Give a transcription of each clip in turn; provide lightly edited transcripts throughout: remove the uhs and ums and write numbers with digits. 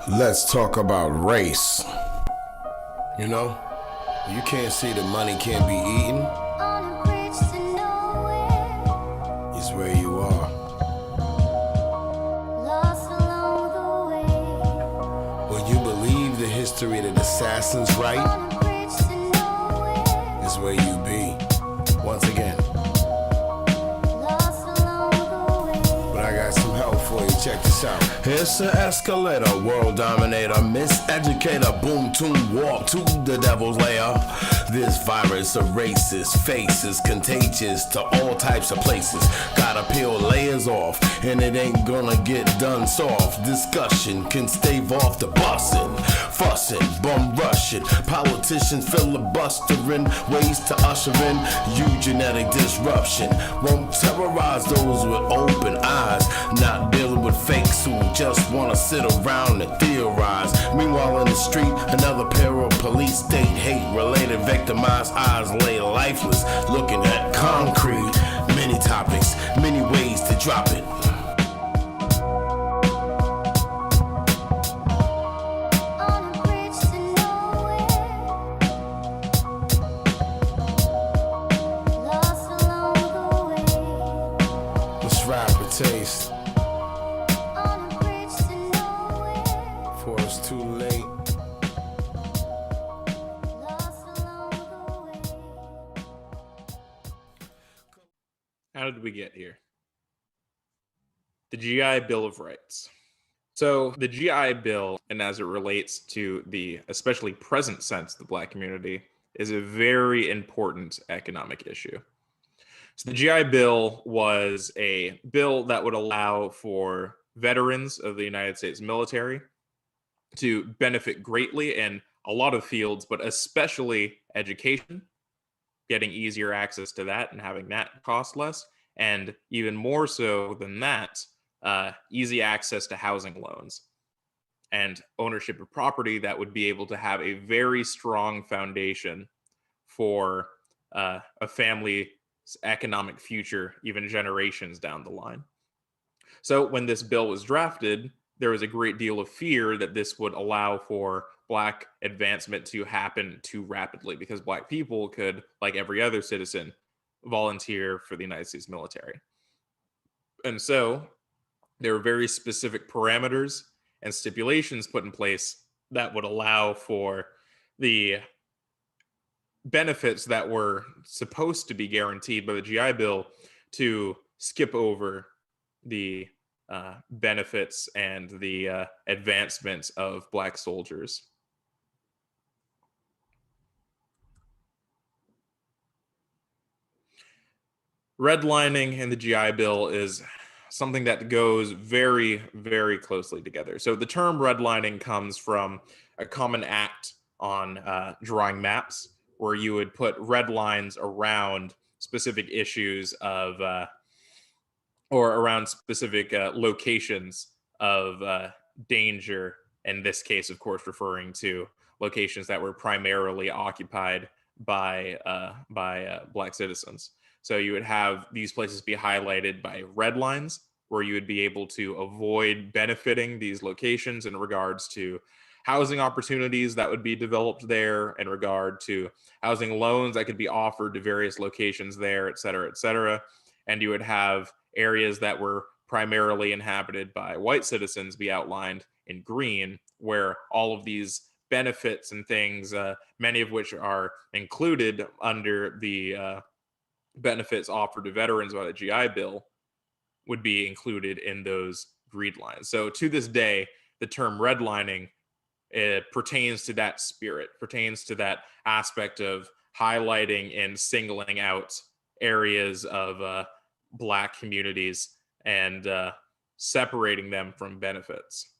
Let's talk about race. You know, you can't see the money can't be eaten. It's where you are. When you believe the history of the assassins right, is where you be. Once again. But I got some help for you. Check this out. Here's an escalator, world dominator, miseducator, boom, tune, walk to the devil's lair. This virus erases faces, contagious to all types of places. Gotta peel layers off, and it ain't gonna get done soft. Discussion can stave off the bussin', fussin', bum rushin'. Politicians filibustering ways to usher in eugenetic disruption. Won't terrorize those with open eyes, not dealing with fakes who just wanna sit around and theorize. Meanwhile in the street, another pair of police state hate-related victimized eyes lay lifeless, looking at concrete. Many topics, many ways to drop it. Let's rap a taste. Before it's too late. How did we get here? The GI Bill of Rights. So the GI Bill, and as it relates to the especially present sense of the Black community, is a very important economic issue. So the GI Bill was a bill that would allow for veterans of the United States military to benefit greatly in a lot of fields, but especially education, getting easier access to that and having that cost less, and even more so than that, easy access to housing loans and ownership of property that would be able to have a very strong foundation for a family's economic future, even generations down the line. So when this bill was drafted, there was a great deal of fear that this would allow for Black advancement to happen too rapidly because Black people could, like every other citizen, volunteer for the United States military. And so there were very specific parameters and stipulations put in place that would allow for the benefits that were supposed to be guaranteed by the GI Bill to skip over the benefits and the advancements of Black soldiers. Redlining in the GI Bill is something that goes very, very closely together. So the term redlining comes from a common act on drawing maps, where you would put red lines around specific issues of or around specific locations of danger. In this case, of course, referring to locations that were primarily occupied by Black citizens. So you would have these places be highlighted by red lines, where you would be able to avoid benefiting these locations in regards to housing opportunities that would be developed there, in regard to housing loans that could be offered to various locations there, et cetera, et cetera. And you would have areas that were primarily inhabited by white citizens be outlined in green, where all of these benefits and things, many of which are included under the benefits offered to veterans by the GI Bill, would be included in those green lines. So to this day, the term redlining, it pertains to that spirit, pertains to that aspect of highlighting and singling out areas of Black communities and separating them from benefits.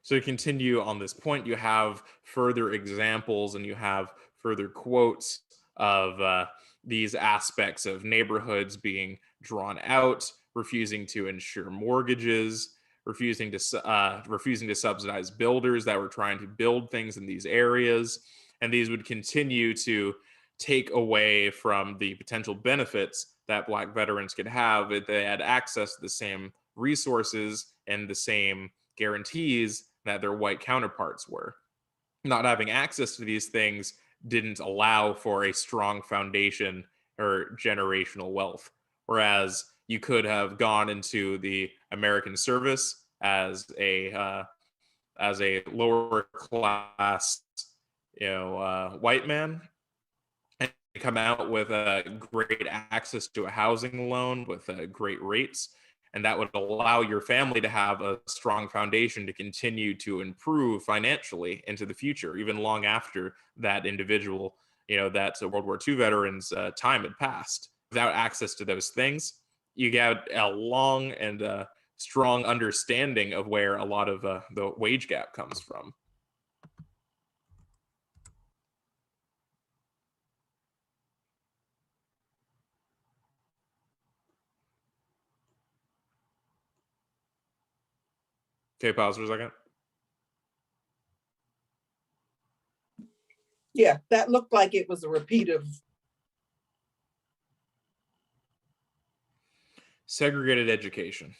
So to continue on this point, you have further examples and you have further quotes of these aspects of neighborhoods being drawn out, refusing to insure mortgages, refusing to subsidize builders that were trying to build things in these areas, and these would continue to take away from the potential benefits that Black veterans could have if they had access to the same resources and the same guarantees that their white counterparts were. Not having access to these things didn't allow for a strong foundation or generational wealth. Whereas you could have gone into the American service as a lower class, white man, and come out with great access to a housing loan with great rates. And that would allow your family to have a strong foundation to continue to improve financially into the future, even long after that individual, that World War II veteran's time had passed. Without access to those things, you get a long and strong understanding of where a lot of the wage gap comes from. Okay, pause for a second. Yeah, that looked like it was a repeat of. Segregated education.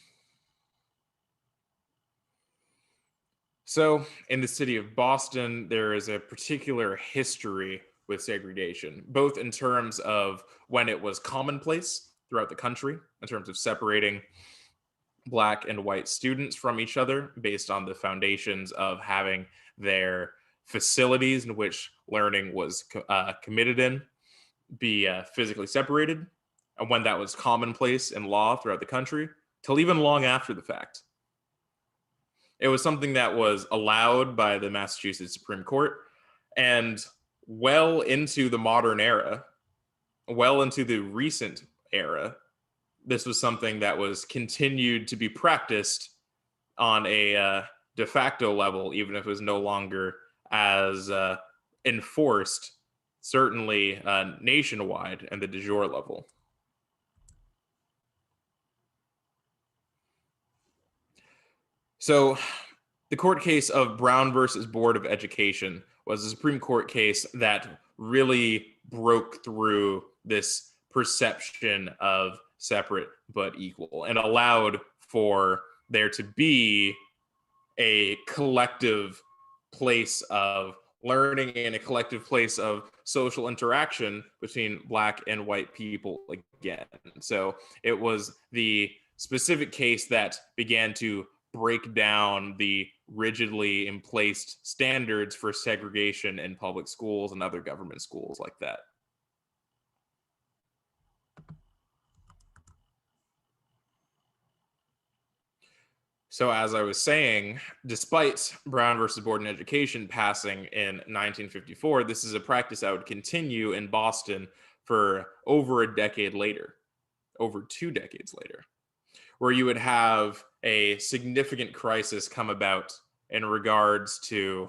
So, in the city of Boston, there is a particular history with segregation, both in terms of when it was commonplace throughout the country, in terms of separating Black and white students from each other based on the foundations of having their facilities in which learning was committed in be physically separated, and when that was commonplace in law throughout the country, till even long after the fact. It was something that was allowed by the Massachusetts Supreme Court, and well into the modern era, well into the recent era, this was something that was continued to be practiced on a de facto level, even if it was no longer as enforced, certainly nationwide and the de jure level. So the court case of Brown versus Board of Education was a Supreme Court case that really broke through this perception of separate but equal and allowed for there to be a collective place of learning and a collective place of social interaction between Black and white people again. So it was the specific case that began to break down the rigidly in place standards for segregation in public schools and other government schools like that. So as I was saying, despite Brown versus Board of Education passing in 1954, this is a practice that would continue in Boston for over a decade later, over 2 decades later, where you would have a significant crisis come about in regards to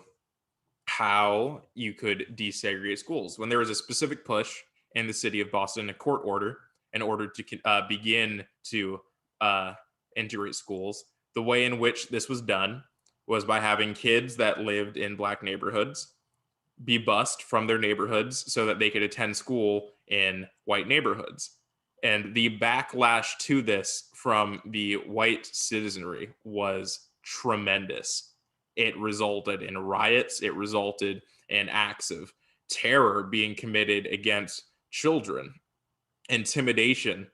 how you could desegregate schools. When there was a specific push in the city of Boston, a court order, in order to begin to integrate schools, the way in which this was done was by having kids that lived in Black neighborhoods be bused from their neighborhoods so that they could attend school in white neighborhoods. And the backlash to this from the white citizenry was tremendous. It resulted in riots. It resulted in acts of terror being committed against children, intimidation,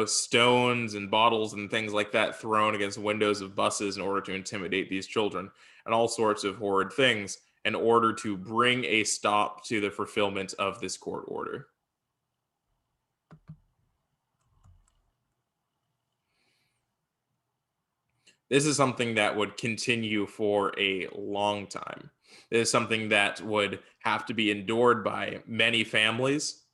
stones and bottles and things like that thrown against windows of buses in order to intimidate these children, and all sorts of horrid things in order to bring a stop to the fulfillment of this court order. This is something that would continue for a long time. This is something that would have to be endured by many families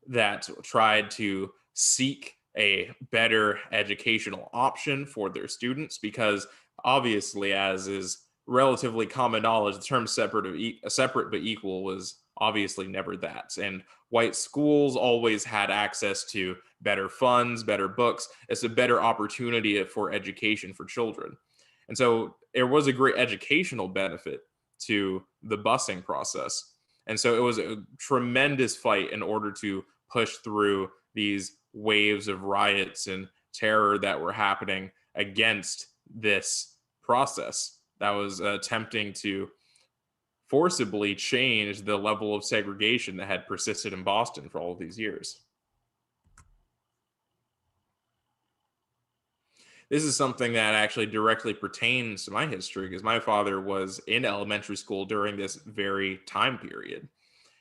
that tried to seek a better educational option for their students, because obviously, as is relatively common knowledge, the term separate but equal was obviously never that. And white schools always had access to better funds, better books. It's a better opportunity for education for children. And so there was a great educational benefit to the busing process. And so it was a tremendous fight in order to push through these waves of riots and terror that were happening against this process that was attempting to forcibly change the level of segregation that had persisted in Boston for all of these years. This is something that actually directly pertains to my history because my father was in elementary school during this very time period.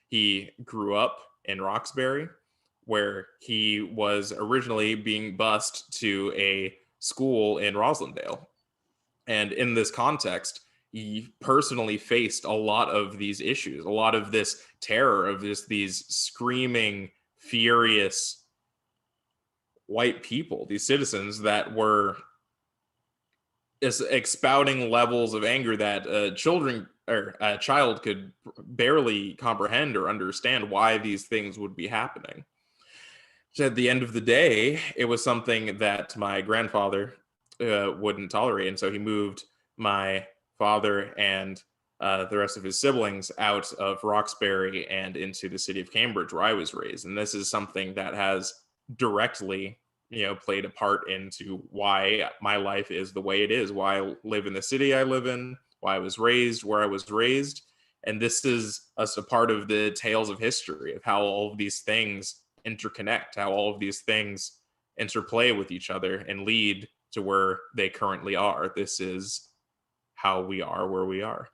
He grew up in Roxbury, where he was originally being bused to a school in Roslindale. And in this context, he personally faced a lot of these issues, a lot of this terror of just these screaming, furious white people, these citizens that were expounding levels of anger that a child could barely comprehend or understand why these things would be happening. So at the end of the day, it was something that my grandfather wouldn't tolerate. And so he moved my father and the rest of his siblings out of Roxbury and into the city of Cambridge, where I was raised. And this is something that has directly, played a part into why my life is the way it is, why I live in the city I live in, why I was raised where I was raised. And this is a part of the tales of history of how all of these things interconnect, how all of these things interplay with each other and lead to where they currently are. This is how we are where we are.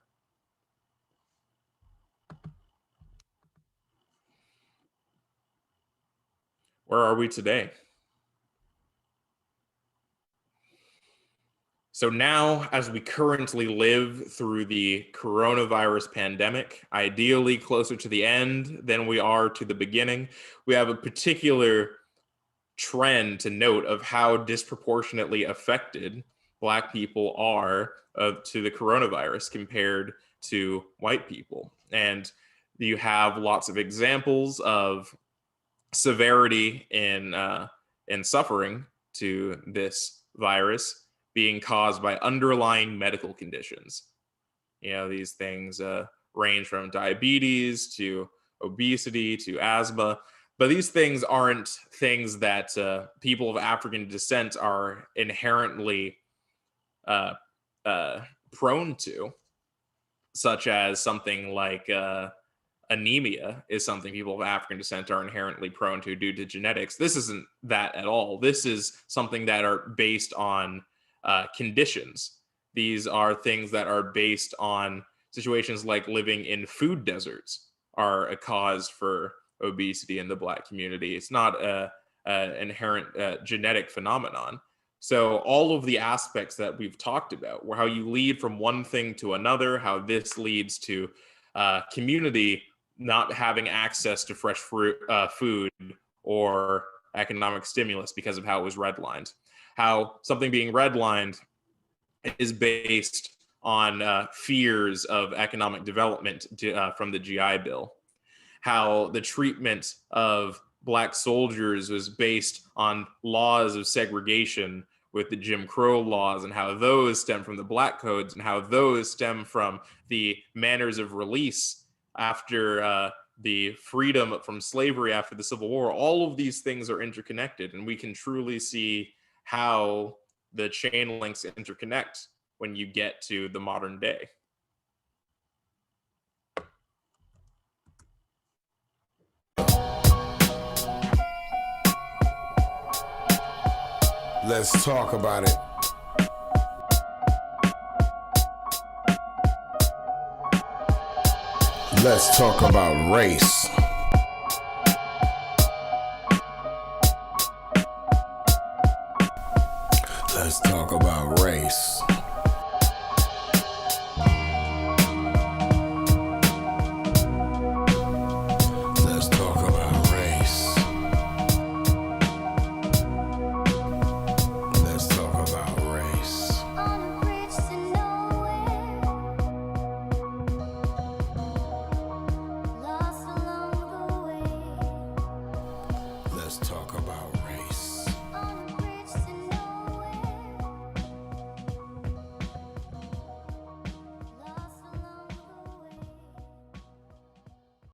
Where are we today? So now, as we currently live through the coronavirus pandemic, ideally closer to the end than we are to the beginning, we have a particular trend to note of how disproportionately affected Black people are to the coronavirus compared to white people. And you have lots of examples of severity in suffering to this virus being caused by underlying medical conditions. These things range from diabetes to obesity to asthma, but these things aren't things that people of African descent are inherently prone to, such as something like anemia is something people of African descent are inherently prone to due to genetics. This isn't that at all. This is something that are based on conditions. These are things that are based on situations like living in food deserts are a cause for obesity in the Black community. It's not an inherent genetic phenomenon. So all of the aspects that we've talked about, how you lead from one thing to another, how this leads to community not having access to fresh fruit, food or economic stimulus because of how it was redlined. How something being redlined is based on fears of economic development from the GI Bill. How the treatment of Black soldiers was based on laws of segregation with the Jim Crow laws, and how those stem from the Black codes, and how those stem from the manners of release after the freedom from slavery after the Civil War. All of these things are interconnected, and we can truly see how the chain links interconnect when you get to the modern day. Let's talk about it. Let's talk about race. Let's talk about race.